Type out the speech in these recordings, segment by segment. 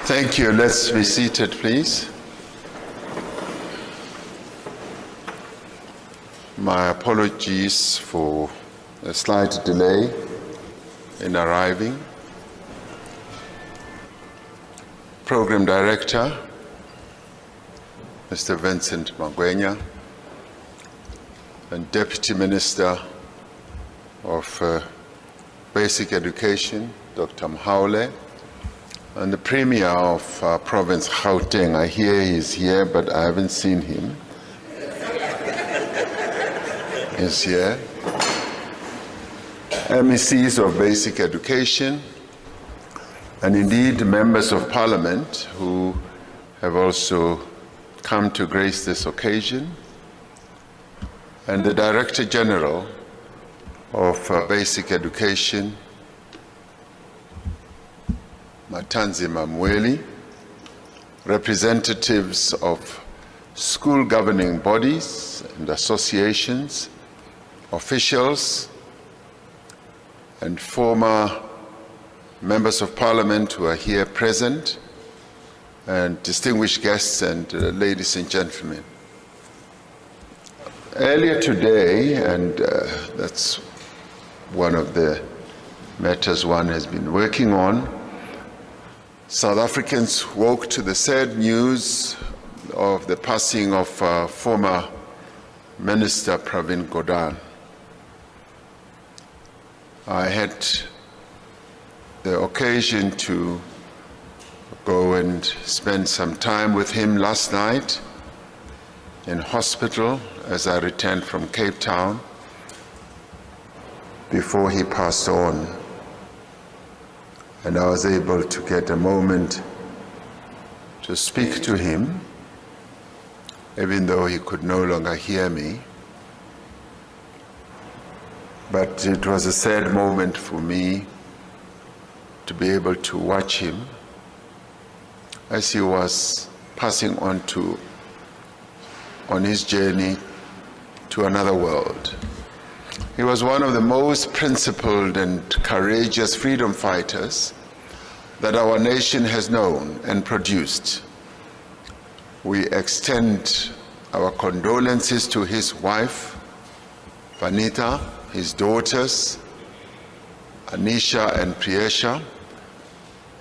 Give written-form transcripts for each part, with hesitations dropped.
Thank you. Let's be seated, please. My apologies for a slight delay in arriving. Program Director, Mr. Vincent Magwenya, and Deputy Minister of Basic Education, Dr. Mhaule, and the Premier of Province Gauteng. I hear he's here, but I haven't seen him. He's here. MECs of Basic Education, and indeed members of Parliament who have also come to grace this occasion, and the Director General of Basic Education, Matanzi Mamweli, representatives of school governing bodies and associations, officials, and former members of Parliament who are here present, and distinguished guests and ladies and gentlemen. Earlier today, and that's one of the matters one has been working on, South Africans woke to the sad news of the passing of former Minister Pravin Gordhan. I had the occasion to go and spend some time with him last night in hospital as I returned from Cape Town before he passed on. And I was able to get a moment to speak to him, even though he could no longer hear me. But it was a sad moment for me to be able to watch him as he was passing on his journey to another world. He was one of the most principled and courageous freedom fighters that our nation has known and produced. We extend our condolences to his wife, Vanita, his daughters, Anisha and Priyesha,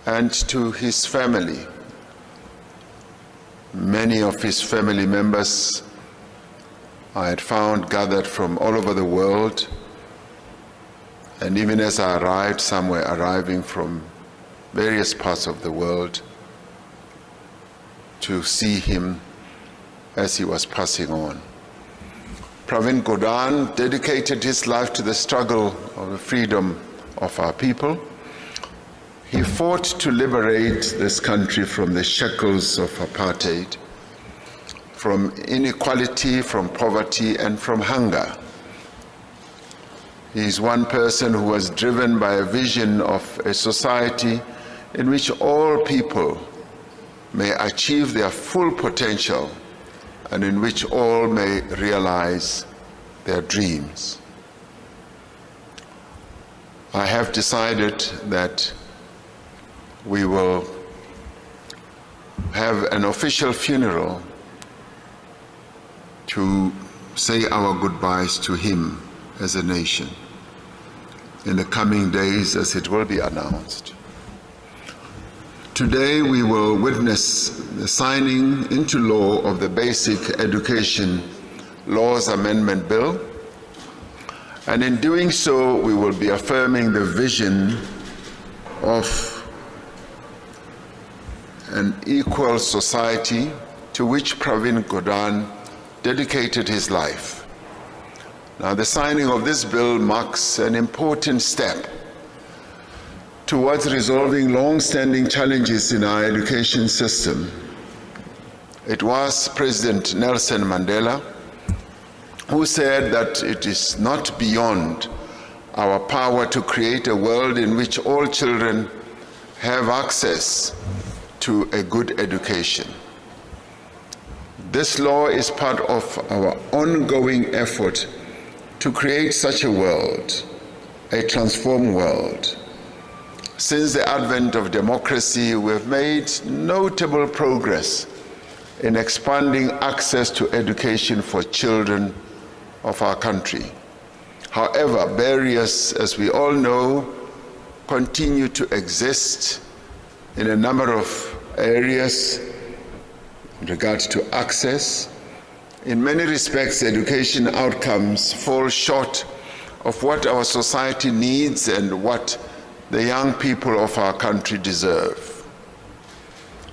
and to his family. Many of his family members I had found gathered from all over the world, and even as I arrived, some were arriving from various parts of the world to see him as he was passing on. Pravin Gordhan dedicated his life to the struggle of the freedom of our people. He fought to liberate this country from the shackles of apartheid, from inequality, from poverty, and from hunger. He is one person who was driven by a vision of a society in which all people may achieve their full potential and in which all may realize their dreams. I have decided that we will have an official funeral to say our goodbyes to him as a nation in the coming days, as it will be announced. Today we will witness the signing into law of the Basic Education Laws Amendment Bill, and in doing so we will be affirming the vision of an equal society to which Pravin Gordhan dedicated his life. Now, the signing of this bill marks an important step towards resolving long-standing challenges in our education system. It was President Nelson Mandela who said that it is not beyond our power to create a world in which all children have access to a good education. This law is part of our ongoing effort to create such a world, a transformed world. Since the advent of democracy, we've made notable progress in expanding access to education for children of our country. However, barriers, as we all know, continue to exist in a number of areas in regards to access. In many respects, education outcomes fall short of what our society needs and what the young people of our country deserve.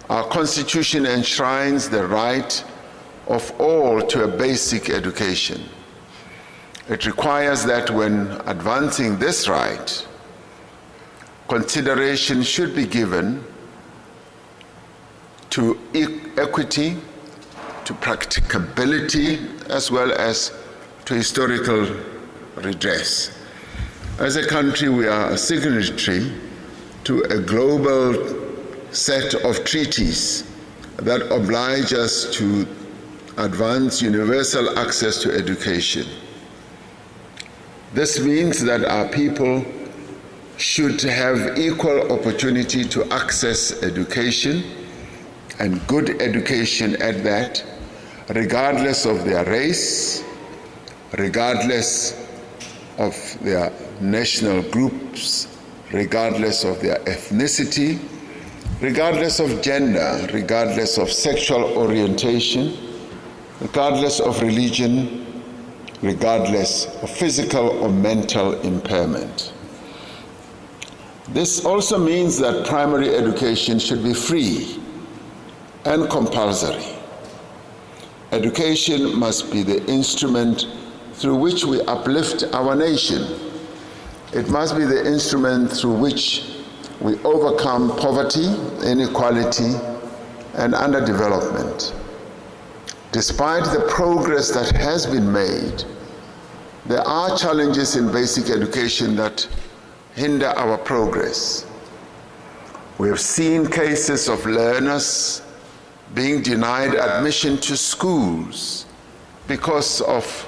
Our Constitution enshrines the right of all to a basic education. It requires that when advancing this right, consideration should be given to equity, to practicability, as well as to historical redress. As a country, we are a signatory to a global set of treaties that oblige us to advance universal access to education. This means that our people should have equal opportunity to access education, and good education at that, regardless of their race, regardless of their national groups, regardless of their ethnicity, regardless of gender, regardless of sexual orientation, regardless of religion, regardless of physical or mental impairment. This also means that primary education should be free and compulsory. Education must be the instrument through which we uplift our nation. It must be the instrument through which we overcome poverty, inequality, and underdevelopment. Despite the progress that has been made, there are challenges in basic education that hinder our progress. We have seen cases of learners being denied admission to schools because of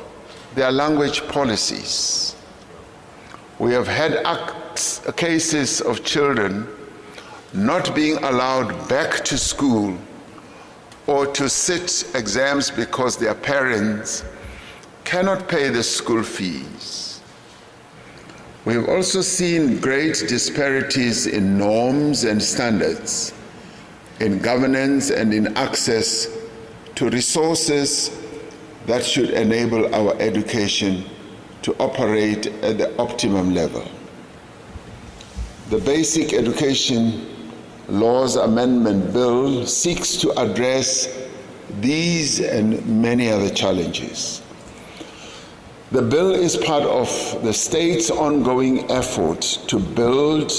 their language policies. We have had cases of children not being allowed back to school or to sit exams because their parents cannot pay the school fees. We have also seen great disparities in norms and standards, in governance and in access to resources that should enable our education to operate at the optimum level. The Basic Education Laws Amendment Bill seeks to address these and many other challenges. The bill is part of the state's ongoing effort to build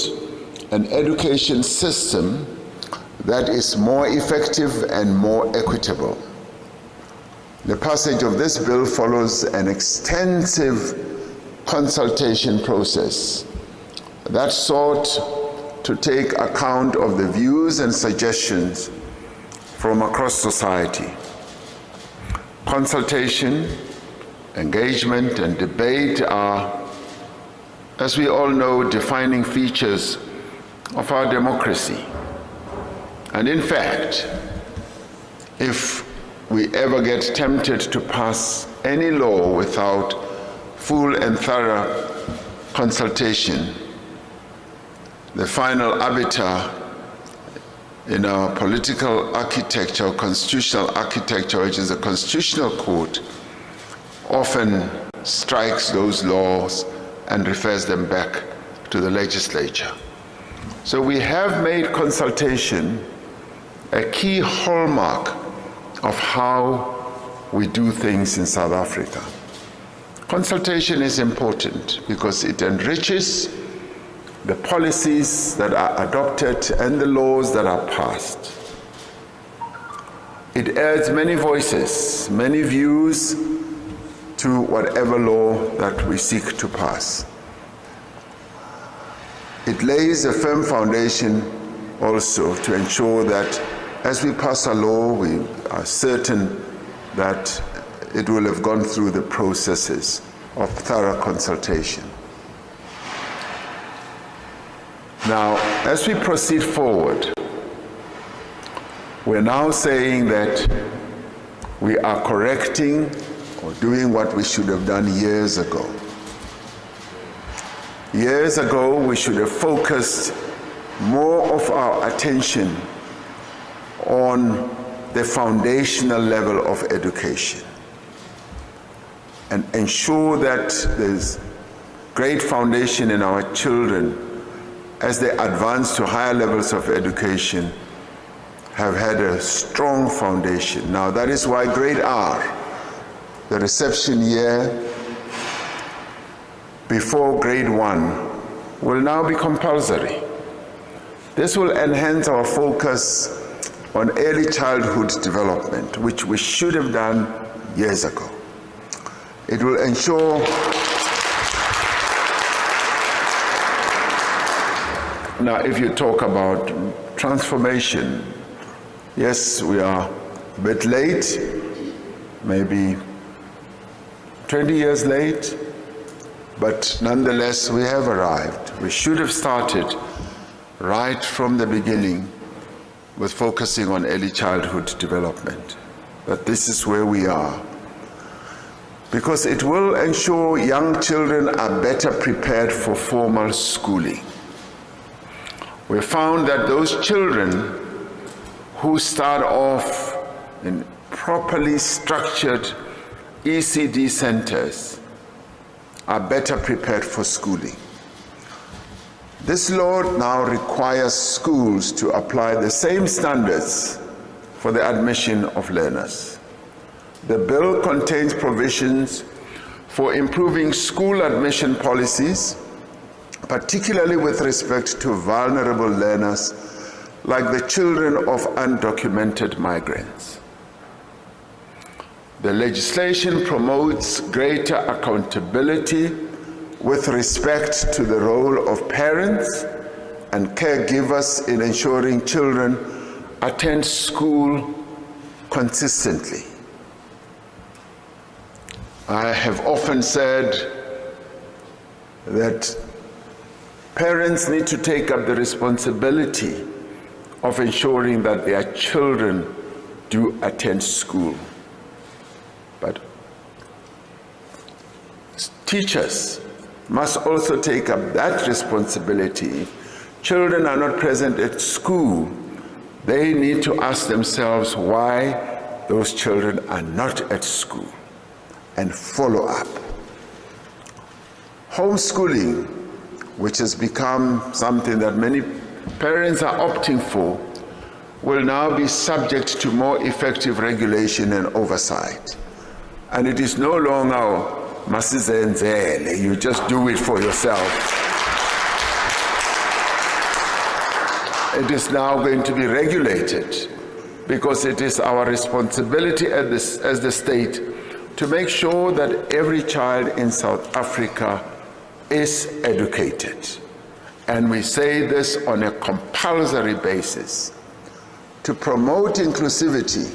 an education system that is more effective and more equitable. The passage of this bill follows an extensive consultation process that sought to take account of the views and suggestions from across society. Consultation, engagement, and debate are, as we all know, defining features of our democracy. And in fact, if we ever get tempted to pass any law without full and thorough consultation, the final arbiter in our political architecture, or constitutional architecture, which is the Constitutional Court, often strikes those laws and refers them back to the legislature. So we have made consultation a key hallmark of how we do things in South Africa. Consultation is important because it enriches the policies that are adopted and the laws that are passed. It adds many voices, many views to whatever law that we seek to pass. It lays a firm foundation also to ensure that as we pass a law, we are certain that it will have gone through the processes of thorough consultation. Now, as we proceed forward, we're now saying that we are correcting or doing what we should have done years ago. Years ago, we should have focused more of our attention on the foundational level of education and ensure that there's great foundation in our children as they advance to higher levels of education, have had a strong foundation. Now, that is why grade R, the reception year before grade 1, will now be compulsory. This will enhance our focus on early childhood development, which we should have done years ago. It will ensure now, if you talk about transformation, yes, we are a bit late, maybe 20 years late, but nonetheless, we have arrived. We should have started right from the beginning with focusing on early childhood development. But this is where we are. Because it will ensure young children are better prepared for formal schooling. We found that those children who start off in properly structured ECD centers are better prepared for schooling. This law now requires schools to apply the same standards for the admission of learners. The bill contains provisions for improving school admission policies, particularly with respect to vulnerable learners like the children of undocumented migrants. The legislation promotes greater accountability with respect to the role of parents and caregivers in ensuring children attend school consistently. I have often said that parents need to take up the responsibility of ensuring that their children do attend school. But teachers must also take up that responsibility. If children are not present at school, they need to ask themselves why those children are not at school and follow up. Homeschooling, which has become something that many parents are opting for, will now be subject to more effective regulation and oversight. And it is no longer masizenzele, you just do it for yourself. It is now going to be regulated because it is our responsibility as the state to make sure that every child in South Africa is educated. And we say this on a compulsory basis. To promote inclusivity,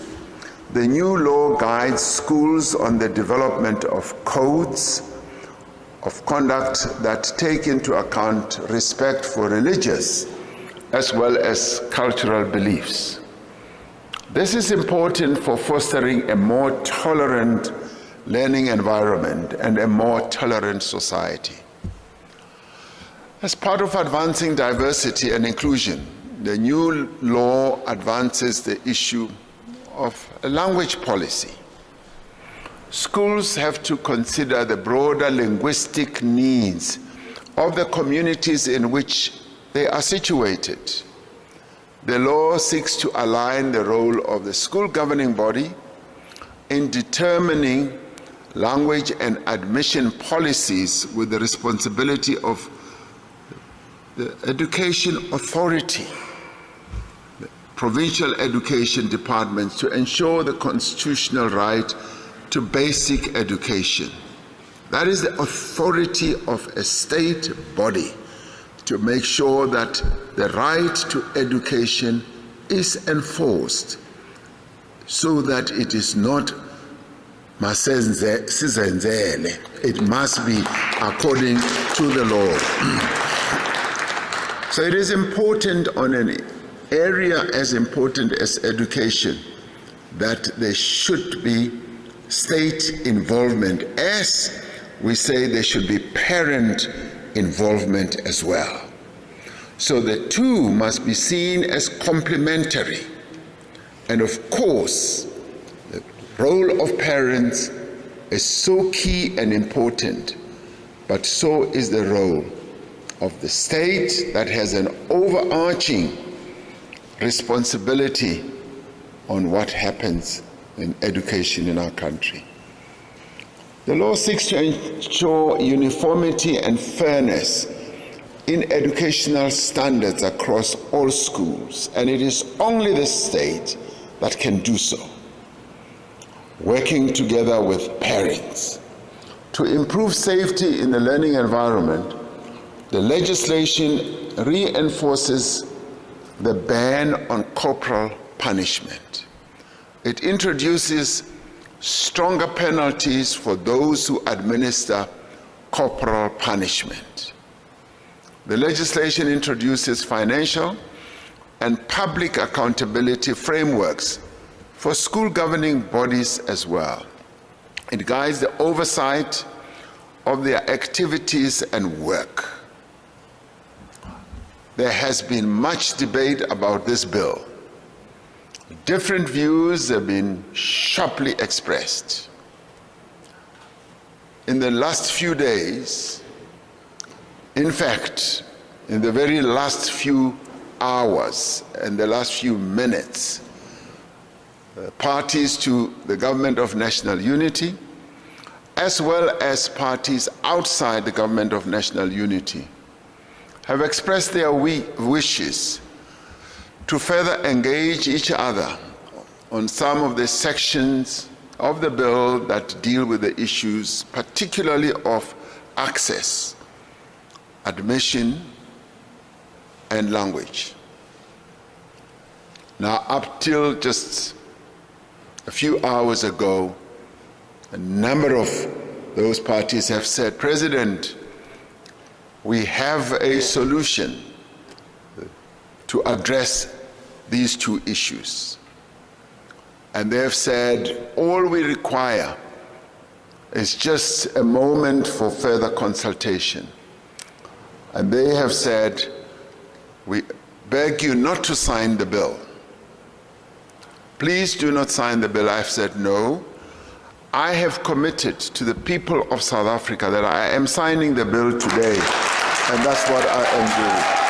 the new law guides schools on the development of codes of conduct that take into account respect for religious as well as cultural beliefs. This is important for fostering a more tolerant learning environment and a more tolerant society. As part of advancing diversity and inclusion, the new law advances the issue of a language policy. Schools have to consider the broader linguistic needs of the communities in which they are situated. The law seeks to align the role of the school governing body in determining language and admission policies with the responsibility of the education authority, the provincial education departments, to ensure the constitutional right to basic education. That is the authority of a state body to make sure that the right to education is enforced so that it is not masenzele. It must be according to the law. So it is important on an area as important as education that there should be state involvement, as we say there should be parent involvement as well. So the two must be seen as complementary. And of course, the role of parents is so key and important, but so is the role of the state that has an overarching responsibility on what happens in education in our country. The law seeks to ensure uniformity and fairness in educational standards across all schools, and it is only the state that can do so, working together with parents. To improve safety in the learning environment, the legislation reinforces the ban on corporal punishment. It introduces stronger penalties for those who administer corporal punishment. The legislation introduces financial and public accountability frameworks for school governing bodies as well. It guides the oversight of their activities and work. There has been much debate about this bill. Different views have been sharply expressed. In the last few days, in fact, in the very last few hours and the last few minutes, parties to the Government of National Unity, as well as parties outside the Government of National Unity, have expressed their wishes to further engage each other on some of the sections of the bill that deal with the issues, particularly of access, admission, and language. Now, up till just a few hours ago, a number of those parties have said, President, we have a solution to address these two issues. And they have said, all we require is just a moment for further consultation. And they have said, we beg you not to sign the bill. Please do not sign the bill. I've said no. I have committed to the people of South Africa that I am signing the bill today, and that's what I am doing.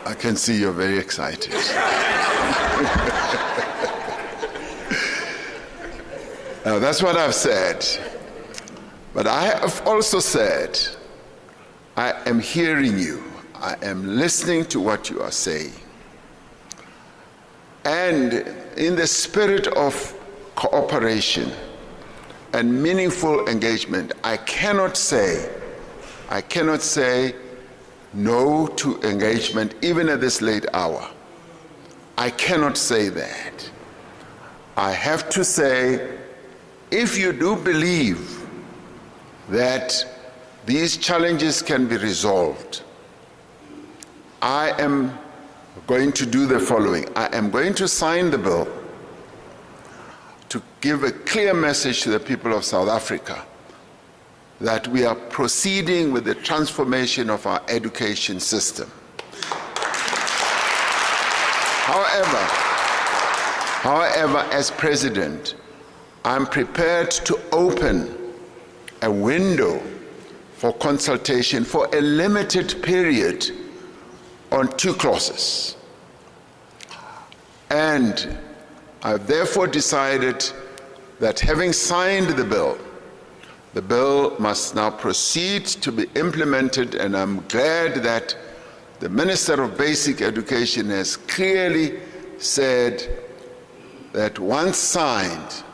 I can see you're very excited. Now, that's what I've said. But I have also said, I am hearing you. I am listening to what you are saying. And in the spirit of cooperation and meaningful engagement, I cannot say no to engagement even at this late hour. I cannot say that. I have to say, if you do believe that these challenges can be resolved, I am going to do the following. I am going to sign the bill to give a clear message to the people of South Africa that we are proceeding with the transformation of our education system. However, as president, I'm prepared to open a window for consultation for a limited period on two clauses. And I've therefore decided that having signed the bill must now proceed to be implemented, and I'm glad that the Minister of Basic Education has clearly said that once signed,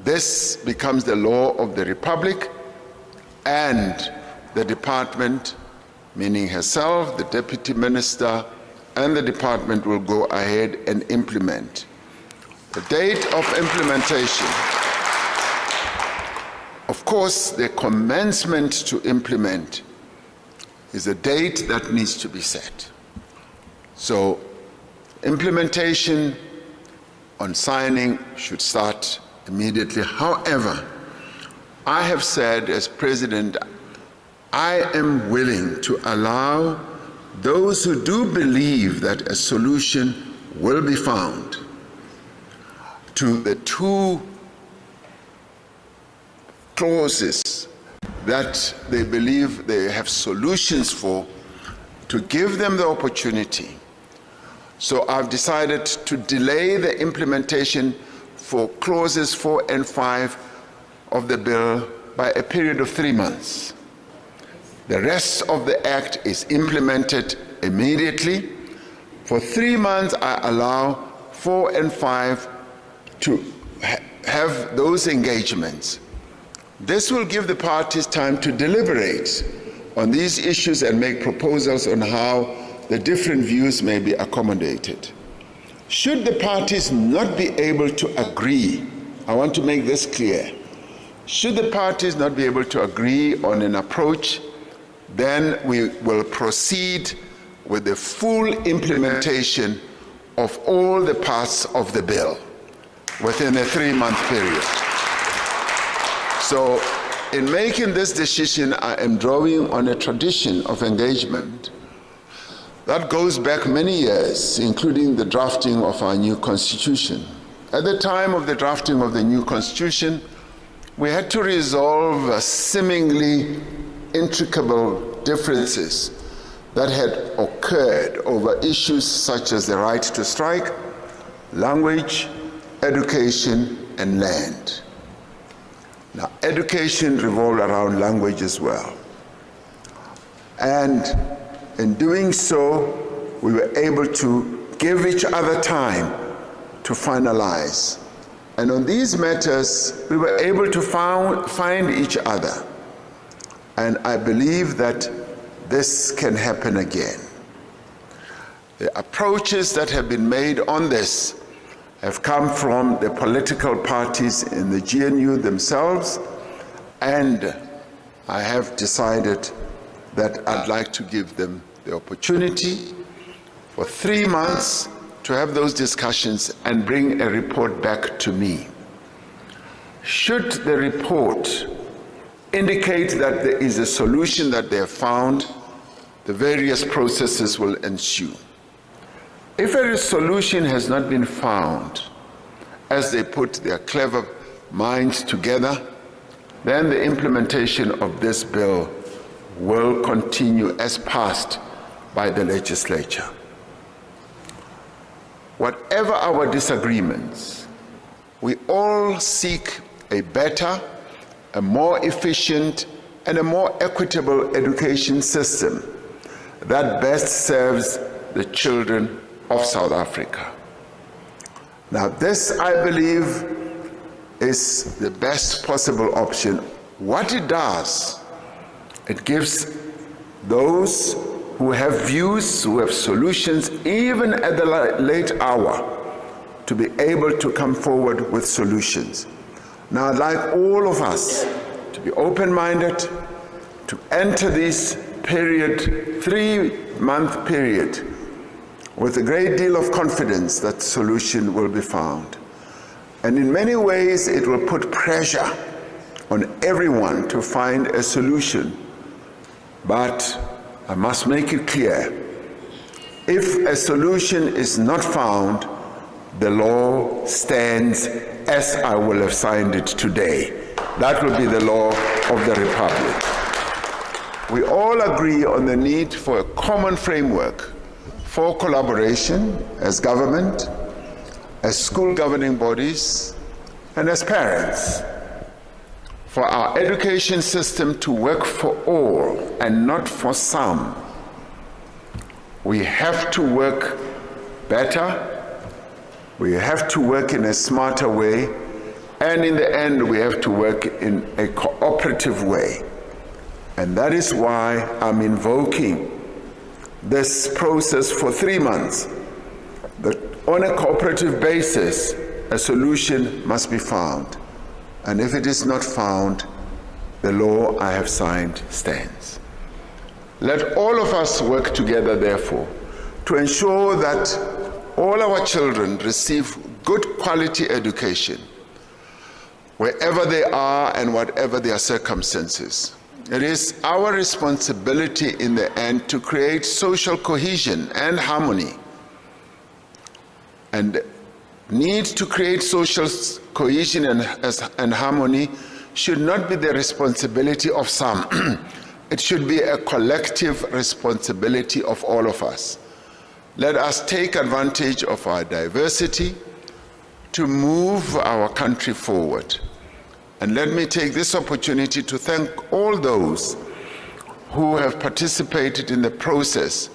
this becomes the law of the Republic, and the department, meaning herself, the Deputy Minister, and the department will go ahead and implement. The date of implementation Of course, the commencement to implement is a date that needs to be set. So implementation on signing should start immediately. However, I have said as President, I am willing to allow those who do believe that a solution will be found to the two clauses that they believe they have solutions for, to give them the opportunity. So I've decided to delay the implementation for clauses 4 and 5 of the bill by a period of 3 months. The rest of the act is implemented immediately. For 3 months, I allow 4 and 5 to have those engagements. This will give the parties time to deliberate on these issues and make proposals on how the different views may be accommodated. Should the parties not be able to agree, I want to make this clear, should the parties not be able to agree on an approach, then we will proceed with the full implementation of all the parts of the bill within a 3-month period. So in making this decision, I am drawing on a tradition of engagement that goes back many years, including the drafting of our new constitution. At the time of the drafting of the new constitution, we had to resolve seemingly intricable differences that had occurred over issues such as the right to strike, language, education, and land. Now, education revolved around language as well. And in doing so, we were able to give each other time to finalize. And on these matters, we were able to find each other. And I believe that this can happen again. The approaches that have been made on this have come from the political parties in the GNU themselves, and I have decided that I'd like to give them the opportunity for 3 months to have those discussions and bring a report back to me. Should the report indicate that there is a solution that they have found, the various processes will ensue. If a solution has not been found, as they put their clever minds together, then the implementation of this bill will continue as passed by the legislature. Whatever our disagreements, we all seek a better, a more efficient, and a more equitable education system that best serves the children of South Africa. Now, this, I believe, is the best possible option. What it does, it gives those who have views, who have solutions, even at the late hour, to be able to come forward with solutions. Now, I'd like all of us to be open-minded, to enter this period, 3-month period, with a great deal of confidence that solution will be found. And in many ways, it will put pressure on everyone to find a solution. But I must make it clear, if a solution is not found, the law stands as I will have signed it today. That will be the law of the Republic. We all agree on the need for a common framework for collaboration as government, as school governing bodies, and as parents, for our education system to work for all and not for some. We have to work better, we have to work in a smarter way, and in the end, we have to work in a cooperative way. And that is why I'm invoking this process for 3 months, that on a cooperative basis, a solution must be found. And if it is not found, the law I have signed stands. Let all of us work together, therefore, to ensure that all our children receive good quality education wherever they are and whatever their circumstances. It is our responsibility in the end to create social cohesion and harmony. And need to create social cohesion and harmony should not be the responsibility of some. It should be a collective responsibility of all of us. Let us take advantage of our diversity to move our country forward. And let me take this opportunity to thank all those who have participated in the process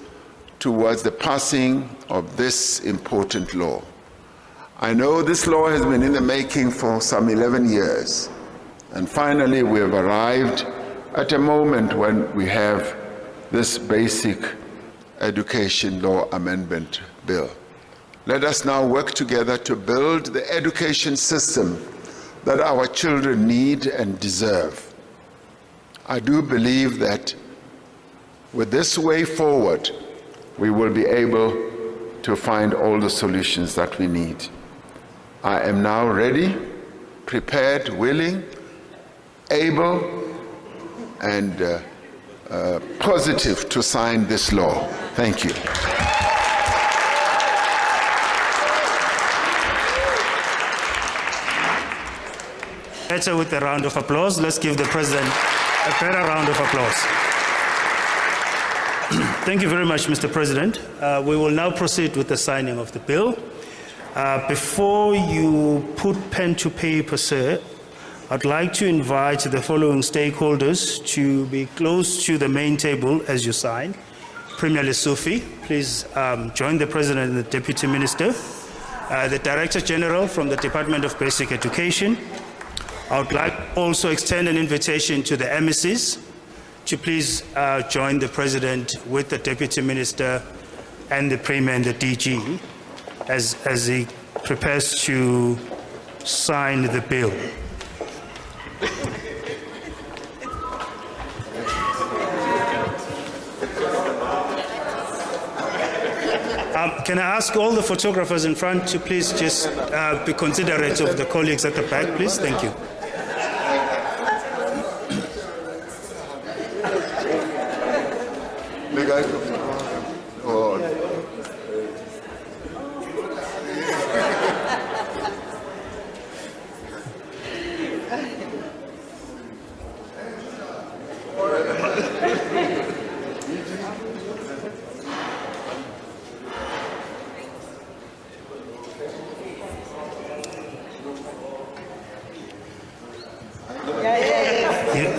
towards the passing of this important law. I know this law has been in the making for some 11 years, and finally we have arrived at a moment when we have this basic education law amendment bill. Let us now work together to build the education system that our children need and deserve. I do believe that with this way forward, we will be able to find all the solutions that we need. I am now ready, prepared, willing, able, and positive to sign this law. Thank you. Better with a round of applause. Let's give the President a better round of applause. Thank you very much, Mr. President. We will now proceed with the signing of the bill. Before you put pen to paper, sir, I'd like to invite the following stakeholders to be close to the main table as you sign. Premier Lesufi, please join the President and the Deputy Minister. The Director General from the Department of Basic Education. I would like also extend an invitation to the MSCs to please join the President with the Deputy Minister and the Premier and the DG as he prepares to sign the bill. Can I ask all the photographers in front to please just be considerate of the colleagues at the back, please? Thank you.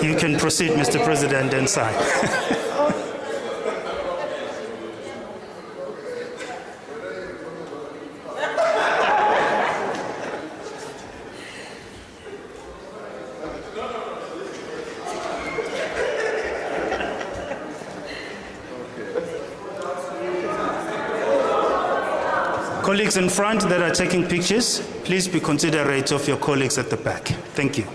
You can proceed, Mr. President, and sign. Colleagues in front that are taking pictures, please be considerate of your colleagues at the back. Thank you.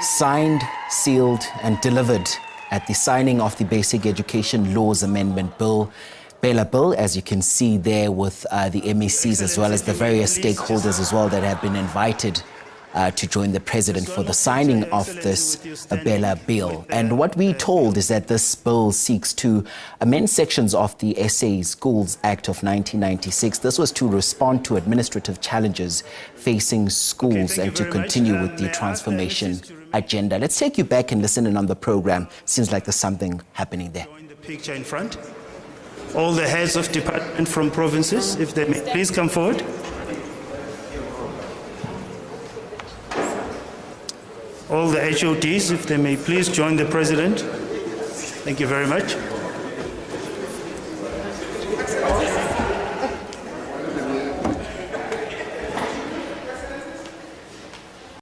Signed, sealed, and delivered at the signing of the Basic Education Laws Amendment Bill. Bela Bill, as you can see there with the MECs as well as the various stakeholders as well that have been invited to join the President for the signing of this Bela Bill. And what we're told is that this bill seeks to amend sections of the SA Schools Act of 1996. This was to respond to administrative challenges facing schools and to continue with the transformation agenda. Let's take you back and listen in on the program. Seems like there's something happening there. Join the picture in front. All the heads of department from provinces, if they may please come forward. All the HODs, if they may please join the President. Thank you very much.